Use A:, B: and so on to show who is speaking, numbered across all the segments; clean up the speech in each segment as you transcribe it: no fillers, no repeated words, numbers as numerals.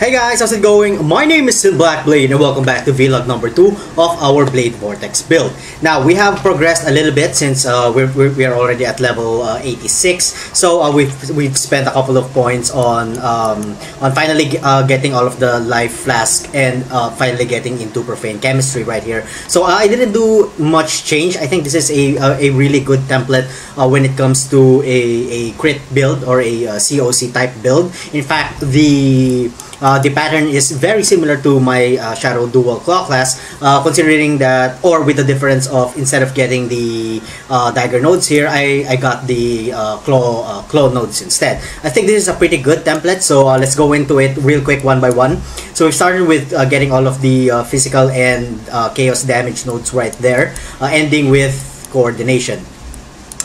A: Hey guys, how's it going? My name is Blackblade and welcome back to vlog number 2 of our Blade Vortex build. Now, we have progressed a little bit since we are already at level 86. So we've spent a couple of points on finally getting all of the life flask and finally getting into Profane Chemistry right here. So I didn't do much change. I think this is a really good template when it comes to a crit build or a CoC type build. In fact, the pattern is very similar to my Shadow Dual Claw class, considering that, or with the difference of instead of getting the dagger nodes here, I got the claw nodes instead. I think this is a pretty good template, so let's go into it real quick one by one. So we started with getting all of the physical and chaos damage nodes right there, ending with coordination.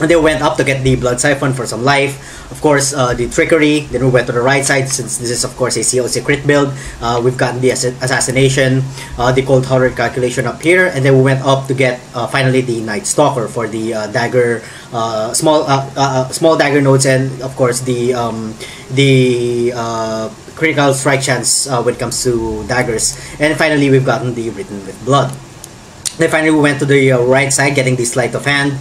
A: And then we went up to get the Blood Siphon for some life. Of course, the Trickery. Then we went to the right side since this is of course a CoC crit build. We've gotten the Assassination, the Cold Horror Calculation up here. And then we went up to get finally the Night Stalker for the dagger, small dagger nodes, and of course the critical strike chance when it comes to daggers. And finally we've gotten the Written with Blood. Then finally we went to the right side getting the Sleight of Hand,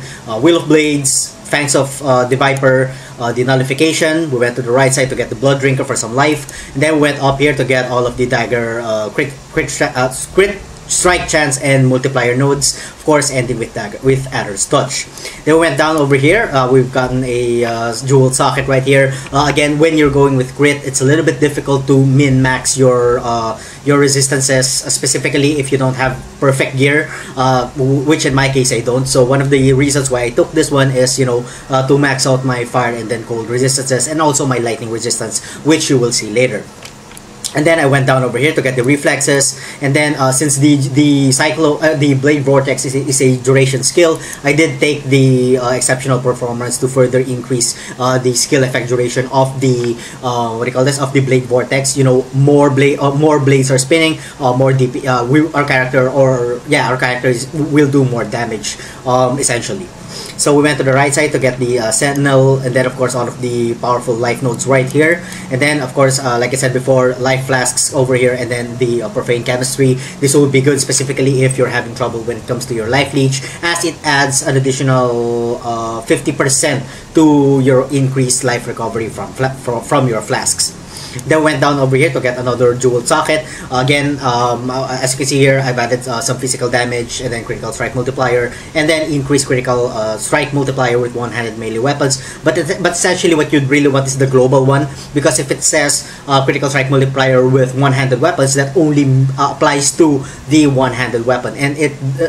A: Wheel of Blades, Fangs of the Viper, the Nullification. We went to the right side to get the Blood Drinker for some life. And then we went up here to get all of the Dagger crit strike chance and multiplier nodes, of course ending with Adder's Touch. Then we went down over here. We've gotten a jewel socket right here. Again, when you're going with crit, it's a little bit difficult to min-max your resistances, specifically if you don't have perfect gear, which in my case I don't. So one of the reasons why I took this one is, you know, to max out my fire and then cold resistances, and also my lightning resistance, which you will see later. And then I went down over here to get the reflexes. And then since the Blade Vortex is a duration skill, I did take the exceptional performance to further increase the skill effect duration of the of the Blade Vortex. You know, more blades are spinning, more DP. Our character will do more damage, essentially. So we went to the right side to get the Sentinel, and then of course all of the powerful life nodes right here. And then of course, like I said before, life flasks over here, and then the Profane Chemistry. This would be good specifically if you're having trouble when it comes to your Life Leech, as it adds an additional 50% to your increased life recovery from your flasks. Then went down over here to get another jewel socket. Again, as you can see here, I've added some physical damage and then critical strike multiplier, and then increased critical strike multiplier with one-handed melee weapons. But essentially what you'd really want is the global one, because if it says critical strike multiplier with one-handed weapons, that only applies to the one-handed weapon, and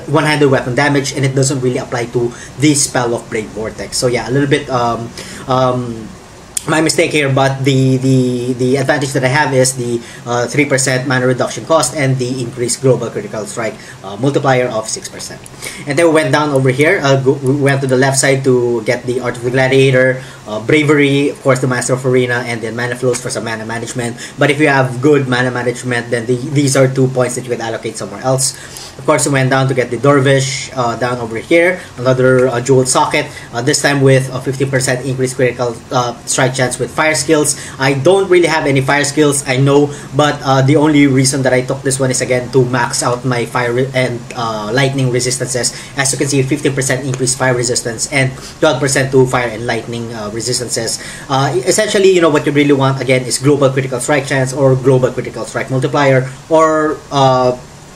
A: one-handed weapon damage, and it doesn't really apply to the spell of Blade Vortex. So yeah, a little bit my mistake here, but the advantage that I have is the 3% mana reduction cost and the increased global critical strike multiplier of 6%. And then we went down over here. We went to the left side to get the Art of the Gladiator, Bravery, of course the Master of Arena, and then Mana Flows for some mana management. But if you have good mana management, then these are 2 points that you can allocate somewhere else. Of course, we went down to get the Dervish down over here, another jewel socket, this time with a 50% increased critical strike chance with fire skills. I don't really have any fire skills, I know, but the only reason that I took this one is again to max out my fire and lightning resistances. As you can see, 50% increased fire resistance and 12% to fire and lightning resistances. Essentially, you know, what you really want again is global critical strike chance or global critical strike multiplier, or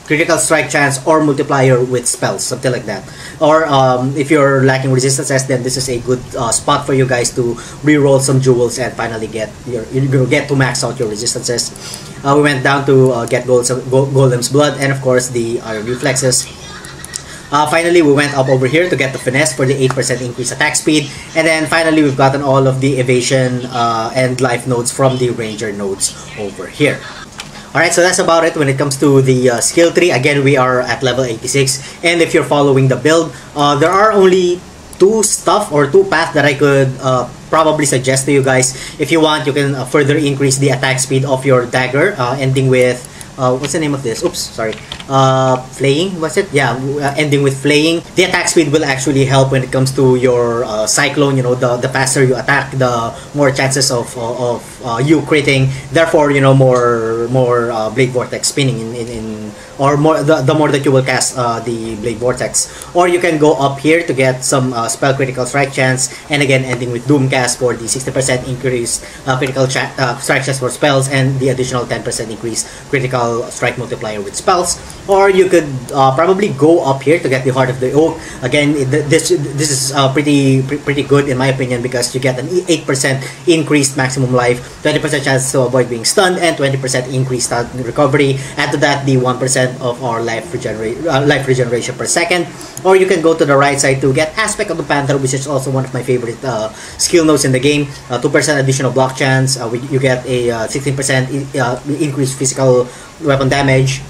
A: critical strike chance or multiplier with spells, something like that. Or if you're lacking resistances, then this is a good spot for you guys to re-roll some jewels and finally get to max out your resistances. We went down to get Golem's Blood, and of course the reflexes. Finally, we went up over here to get the Finesse for the 8% increased attack speed. And then finally, we've gotten all of the evasion and life nodes from the ranger nodes over here. Alright, so that's about it when it comes to the skill tree. Again, we are at level 86, and if you're following the build, there are only two paths that I could probably suggest to you guys. If you want, you can further increase the attack speed of your dagger, ending with what's the name of this? Oops, sorry. Flaying, was it? Yeah, ending with Flaying. The attack speed will actually help when it comes to your Cyclone. You know, the faster you attack, the more chances of you critting. Therefore, you know, more Blade Vortex spinning in or more the more that you will cast the Blade Vortex. Or you can go up here to get some spell critical strike chance, and again ending with Doomcast for the 60% increased critical strike chance for spells and the additional 10% increased critical strike multiplier with spells. Or you could probably go up here to get the Heart of the Oak. Again, this is pretty good in my opinion, because you get an 8% increased maximum life, 20% chance to avoid being stunned, and 20% increased recovery. Add to that the 1% of our life regeneration per second. Or you can go to the right side to get Aspect of the Panther, which is also one of my favorite skill nodes in the game. 2% additional block chance. You get a 16% increased physical weapon damage.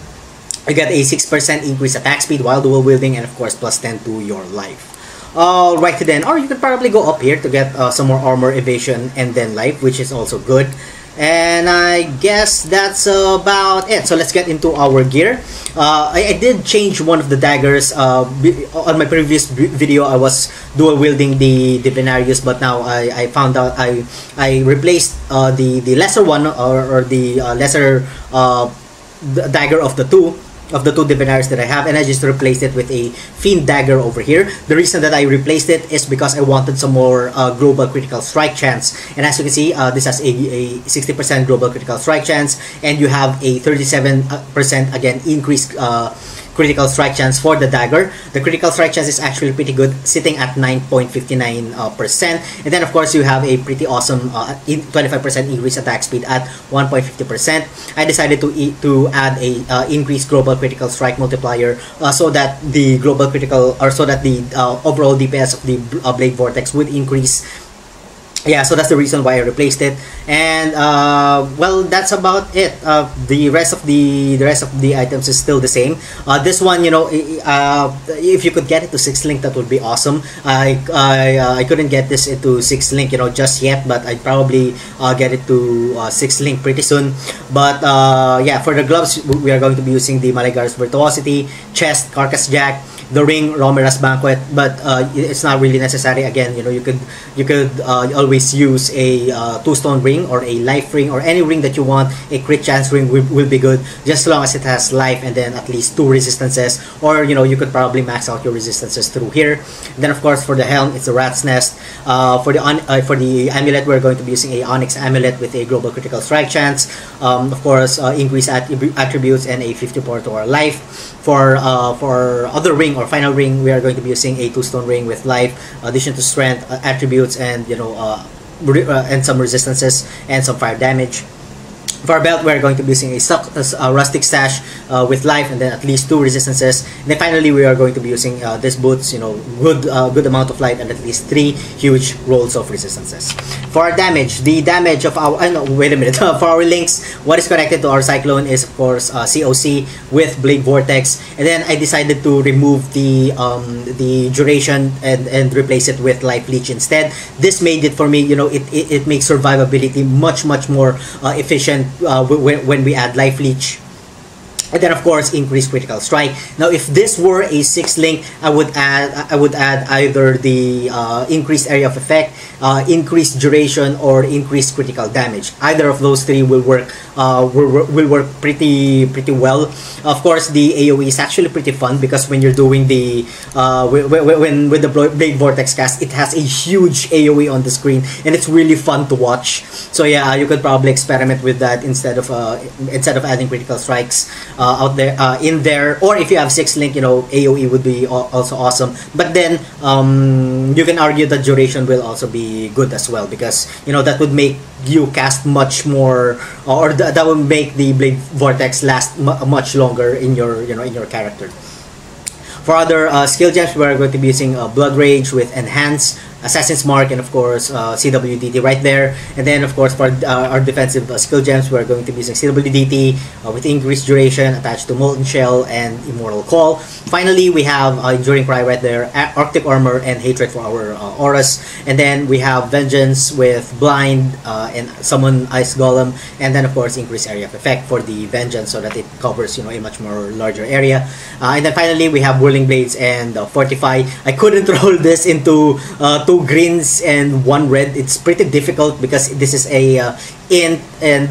A: You get a 6% increased attack speed while dual wielding, and of course plus 10 to your life. Alright then, or you could probably go up here to get some more armor, evasion, and then life, which is also good. And I guess that's about it. So let's get into our gear. I did change one of the daggers. On my previous video, I was dual wielding the Divinarius, but now I found out I replaced the lesser one, or the lesser dagger of the two Divinarius that I have, and I just replaced it with a Fiend dagger over here. The reason that I replaced it is because I wanted some more global critical strike chance, and as you can see, this has a 60% global critical strike chance, and you have a 37% again increased critical strike chance for the dagger. The critical strike chance is actually pretty good, sitting at 9.59%. And then of course you have a pretty awesome 25% increased attack speed at 1.50%. I decided to add a increased global critical strike multiplier, so that the global critical, or so that the overall DPS of the Blade Vortex would increase. Yeah, so that's the reason why I replaced it. And well, that's about it. The rest of the items is still the same. This one, you know, if you could get it to 6 link, that would be awesome. I couldn't get this into 6 link, you know, just yet, but I'd probably get it to 6 link pretty soon. But yeah, for the gloves, we are going to be using the Maligar's Virtuosity, Chest, Carcass Jack, the ring, Romera's Banquet, but it's not really necessary. Again, you know, you could always use a 2-stone ring or a life ring or any ring that you want. A crit chance ring will be good, just as long as it has life and then at least 2 resistances, or you know, you could probably max out your resistances through here. Then of course for the helm, it's the Rat's Nest. For the amulet, we're going to be using a Onyx amulet with a global critical strike chance, of course increased attributes, and a 54 to our life. For other ring or final ring, we are going to be using a 2-stone ring with life, addition to strength, attributes, and you know, and some resistances and some fire damage. For our belt, we're going to be using a rustic stash with life and then at least 2 resistances. And then finally, we are going to be using these boots, you know, good amount of life and at least 3 huge rolls of resistances. For our damage, the damage of our wait a minute. For our links, what is connected to our Cyclone is of course CoC with Blade Vortex, and then I decided to remove the duration and replace it with Life Leech instead. This made it for me, you know, it makes survivability much more efficient when we add Life Leech. And then of course increase critical strike. Now if this were a 6 link, I would add either the increased area of effect, increased duration, or increased critical damage. Either of those 3 will work pretty well. Of course the AoE is actually pretty fun, because when you're doing the with the Blade Vortex cast, it has a huge AoE on the screen and it's really fun to watch. So yeah, you could probably experiment with that instead of adding critical strikes out there in there. Or if you have 6 link, you know, AoE would be also awesome. But then you can argue that duration will also be good as well, because you know, that would make you cast much more, or that would make the Blade Vortex last much longer in your, you know, in your character. For other skill gems, we're going to be using Blood Rage with Enhance, Assassin's Mark, and of course CWDT right there. And then of course for our defensive skill gems, we're going to be using CWDT with increased duration attached to Molten Shell and Immortal Call. Finally, we have Enduring Cry right there, Arctic Armor, and Hatred for our auras. And then we have Vengeance with Blind and Summon Ice Golem, and then of course increased area of effect for the Vengeance so that it covers, you know, a much more larger area. And then finally we have Whirling Blades and Fortify. I couldn't roll this into 2 greens and 1 red. It's pretty difficult because this is a int and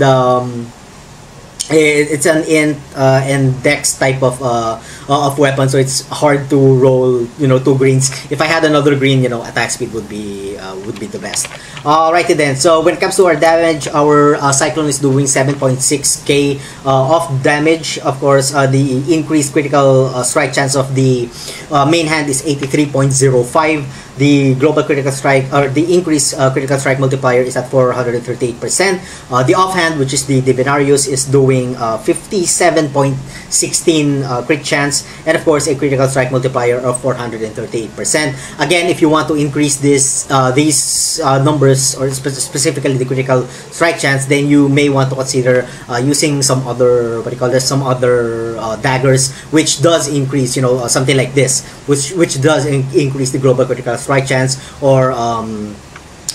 A: it's an int and dex type of weapon, so it's hard to roll, you know, 2 greens. If I had another green, you know, attack speed would be the best. Alrighty then, so when it comes to our damage, our Cyclone is doing 7.6k of damage. Of course, the increased critical strike chance of the main hand is 83.05. The global critical strike, or the increased critical strike multiplier, is at 438%. The offhand, which is the Divinarius, is doing 57.16 crit chance, and of course a critical strike multiplier of 438%. Again, if you want to increase these numbers, or specifically the critical strike chance, then you may want to consider using some other, some other daggers, which does increase, you know, something like this, which does increase the global critical strike chance, or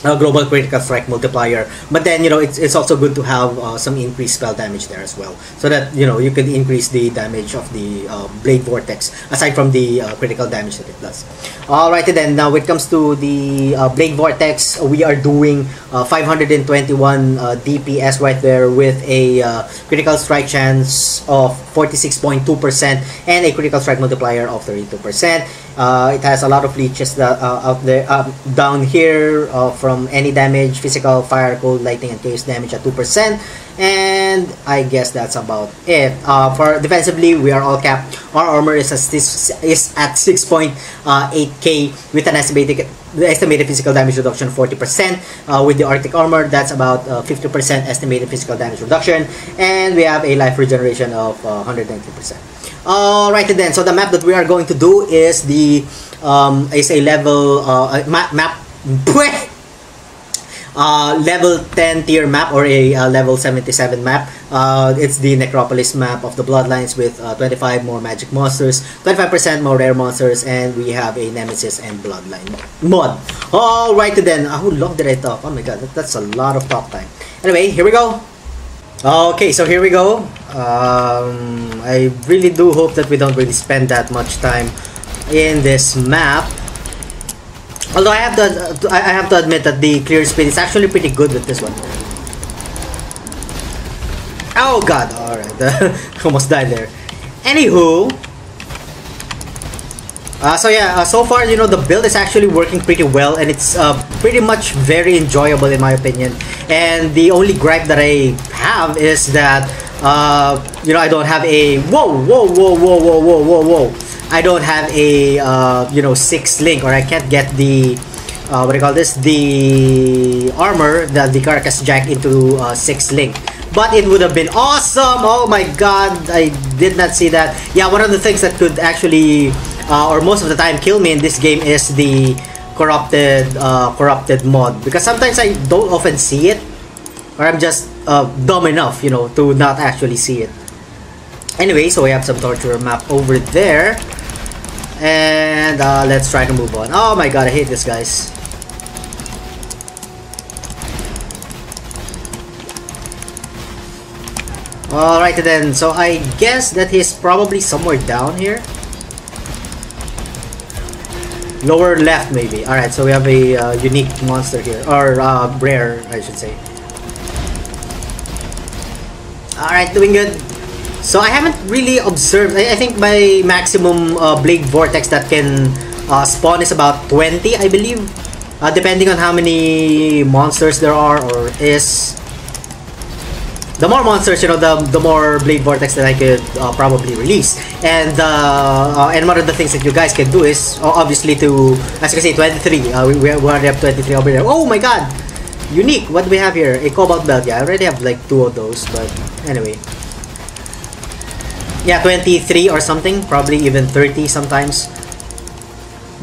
A: global critical strike multiplier. But then, you know, it's also good to have some increased spell damage there as well, so that, you know, you can increase the damage of the Blade Vortex aside from the critical damage that it does. Alrighty then, now when it comes to the Blade Vortex, we are doing 521 DPS right there, with a critical strike chance of 46.2% and a critical strike multiplier of 32%. It has a lot of leeches that out there, down here, from any damage, physical, fire, cold, lightning, and chaos damage at 2%. And I guess that's about it. For defensively, we are all capped. Our armor is at 6.8k with an estimated physical damage reduction 40%. With the Arctic Armor, that's about 50% estimated physical damage reduction, and we have a life regeneration of 190%. Alright then, so the map that we are going to do is the level level 10 tier map, or a level 77 map. It's the Necropolis map of the Bloodlines, with 25 more magic monsters, 25% more rare monsters, and we have a Nemesis and Bloodline mod. Alright then, how long did I talk? Oh my god, that's a lot of talk time. Anyway, here we go. Okay, so here we go. I really do hope that we don't really spend that much time in this map. Although I have to admit that the clear speed is actually pretty good with this one. Oh god, alright. Almost died there. Anywho, so yeah, so far, you know, the build is actually working pretty well, and it's pretty much very enjoyable in my opinion. And the only gripe that I have is that you know, I don't have a I don't have a you know, 6 link, or I can't get the what do you call this, the armor, the carcass jack into 6 link. But it would have been awesome. Oh my god, I did not see that. Yeah, one of the things that could actually or most of the time kill me in this game is the corrupted mod, because sometimes I don't often see it, or I'm just dumb enough, you know, to not actually see it. Anyway, so we have some torture map over there, and let's try to move on. Oh my god, I hate this, guys. Alright then, so I guess that he's probably somewhere down here. Lower left, maybe. Alright, so we have a unique monster here, or rare, I should say. Alright, doing good. So I haven't really observed. I think my maximum Blade Vortex that can spawn is about 20, I believe. Depending on how many monsters there are, or is. The more monsters, you know, the more Blade Vortex that I could probably release. And one of the things that you guys can do is, obviously, to, as you can see, 23. We already have 23 over there. Oh my god! Unique! What do we have here? A Cobalt Belt. Yeah, I already have like 2 of those, but anyway. Yeah, 23 or something. Probably even 30 sometimes.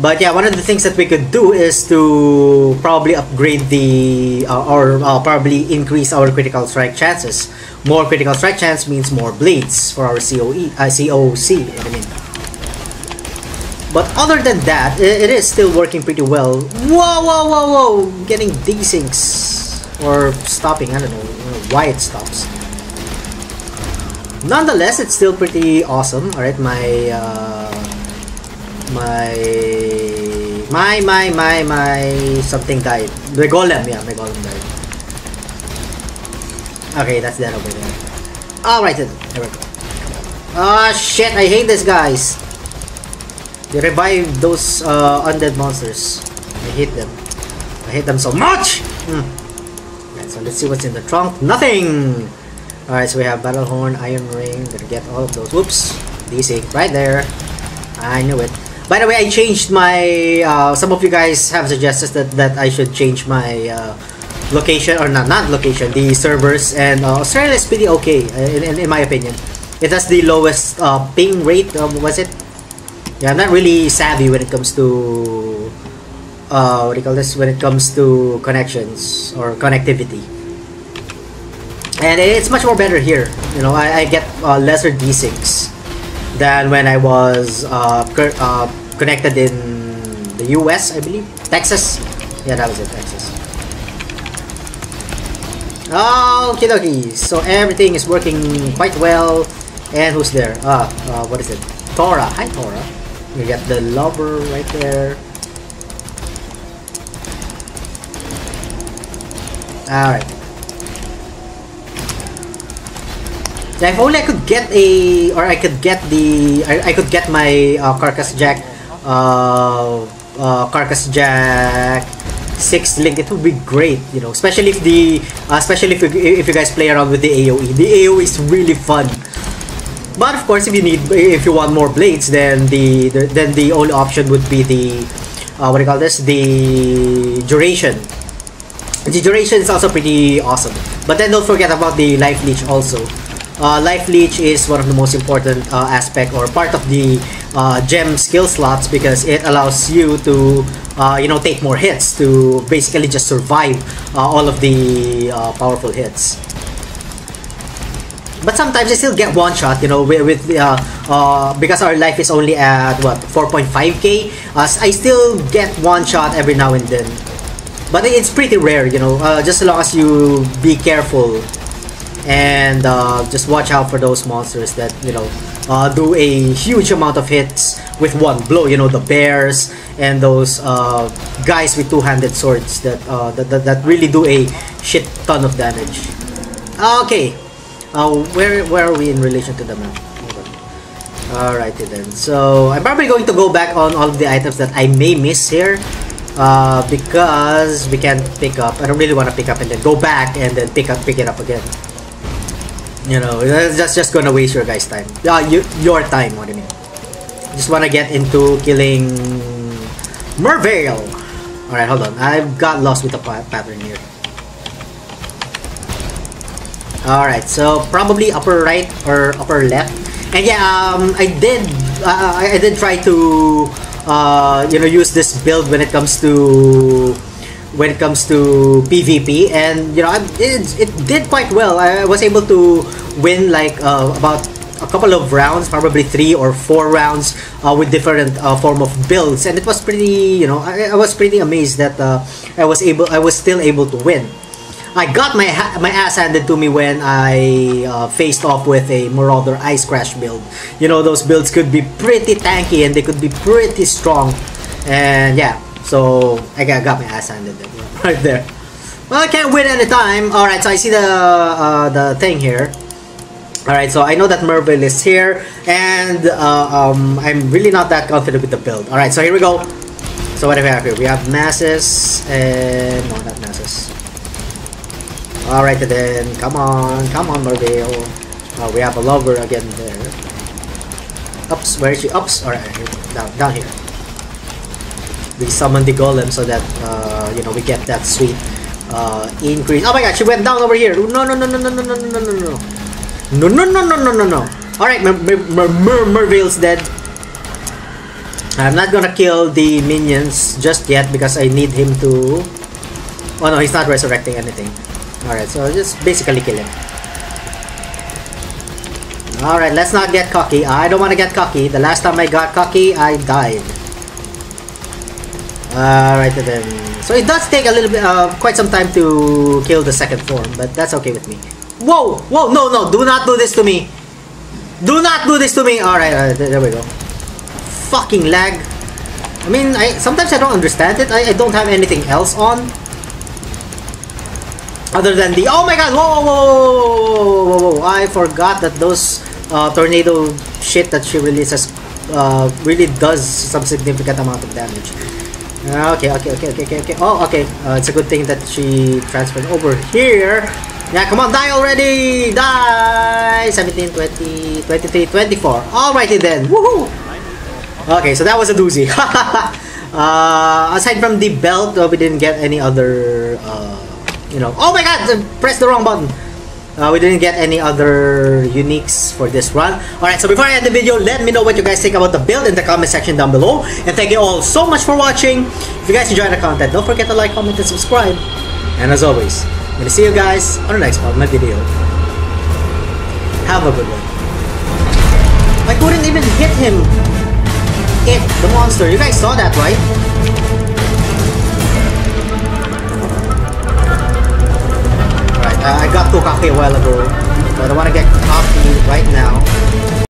A: But yeah, one of the things that we could do is to probably upgrade the or probably increase our critical strike chances. More critical strike chance means more blades for our CoC. I mean. But other than that, it is still working pretty well. Whoa, whoa, whoa, whoa! Getting desyncs or stopping. I don't know why it stops. Nonetheless, it's still pretty awesome. All right, my something died. The golem, yeah, my golem died. Okay, that's that over there. Alright then, there we go. Ah, shit, I hate these guys. They revive those undead monsters. I hate them. I hate them so much! Alright, so let's see what's in the trunk. Nothing! Alright, so we have Battle Horn, Iron Ring. Gonna get all of those. Whoops! DC, right there. I knew it. By the way, I changed my, some of you guys have suggested that I should change my location, or not location, the servers, and Australia is pretty okay, in my opinion. It has the lowest ping rate, was it? Yeah, I'm not really savvy when it comes to, what do you call this, when it comes to connections, or connectivity. And it's much more better here, you know, I get lesser desyncs than when I was connected in the US, I believe. Texas? Yeah, that was it, Texas. Okie dokie. So everything is working quite well. And who's there? What is it? Tora. Hi, Tora. You get the lover right there. Alright. If only I could get a, or I could get the, I could get my Carcass Jack 6 link. It would be great, you know, especially if the, especially if you guys play around with the AOE. The AOE is really fun. But of course, if you want more blades, then the only option would be the, what do you call this? The duration. The duration is also pretty awesome. But then don't forget about the Life Leech also. Life Leech is one of the most important aspect or part of the gem skill slots, because it allows you to you know, take more hits, to basically just survive all of the powerful hits. But sometimes I still get one shot, you know, with because our life is only at what, 4.5k. I still get one shot every now and then, but it's pretty rare, you know. Just as long as you be careful and just watch out for those monsters that, you know, do a huge amount of hits with one blow. You know, the bears and those guys with two-handed swords that that really do a shit ton of damage. Okay, where are we in relation to the map? Alrighty then. So I'm probably going to go back on all of the items that I may miss here. Because we can't pick up. I don't really want to pick up and then go back and then pick it up again. You know, that's just gonna waste your guys' time. Your time, what do you mean? Just wanna get into killing Mervale. Alright, hold on. I've got lost with the pattern here. Alright, so probably upper right or upper left. And yeah, I did try to you know, use this build when it comes to PvP, and you know, it did quite well. I was able to win like about a couple of rounds, probably 3 or 4 rounds with different form of builds, and it was pretty, you know, I was pretty amazed that I was still able to win. I got my ass handed to me when I faced off with a Marauder Ice Crash build. You know, those builds could be pretty tanky and they could be pretty strong, and yeah. So I got my ass handed right there. Well, I can't win any time. All right, so I see the thing here. All right, so I know that Merville is here, and I'm really not that confident with the build. All right, so here we go. So what do we have here? We have masses and no, not masses. All right, then come on, Merville. Oh, we have a lover again there. Oops, where is she? Oops. All right, down here. We summon the golem so that you know, we get that sweet increase. Oh my god, she went down over here. No. Alright, Merville's dead. I'm not gonna kill the minions just yet because I need him to... Oh no, he's not resurrecting anything. Alright, so just basically kill him. Alright, let's not get cocky. I don't want to get cocky. The last time I got cocky, I died. Alright then. So it does take a little bit, quite some time to kill the second form, but that's okay with me. Whoa! Whoa! No, no! Do not do this to me! Do not do this to me! Alright, there we go. Fucking lag. I mean, sometimes I don't understand it. I don't have anything else on. Other than the... Oh my god! Whoa, whoa, whoa, whoa, whoa, whoa. I forgot that those tornado shit that she releases really does some significant amount of damage. Okay. Oh, okay. It's a good thing that she transferred over here. Yeah, come on, die already! Die! 17, 20, 23, 24. Alrighty then. Woohoo! Okay, so that was a doozy. Aside from the belt, we didn't get any other, you know... Oh my god! Press the wrong button! We didn't get any other uniques for this run. Alright, so before I end the video, let me know what you guys think about the build in the comment section down below. And thank you all so much for watching. If you guys enjoyed the content, don't forget to like, comment, and subscribe. And as always, I'm gonna see you guys on the next part of my video. Have a good one. I couldn't even hit him. The monster. You guys saw that, right? Alright, I got too cocky a while ago, but I want to get cocky right now.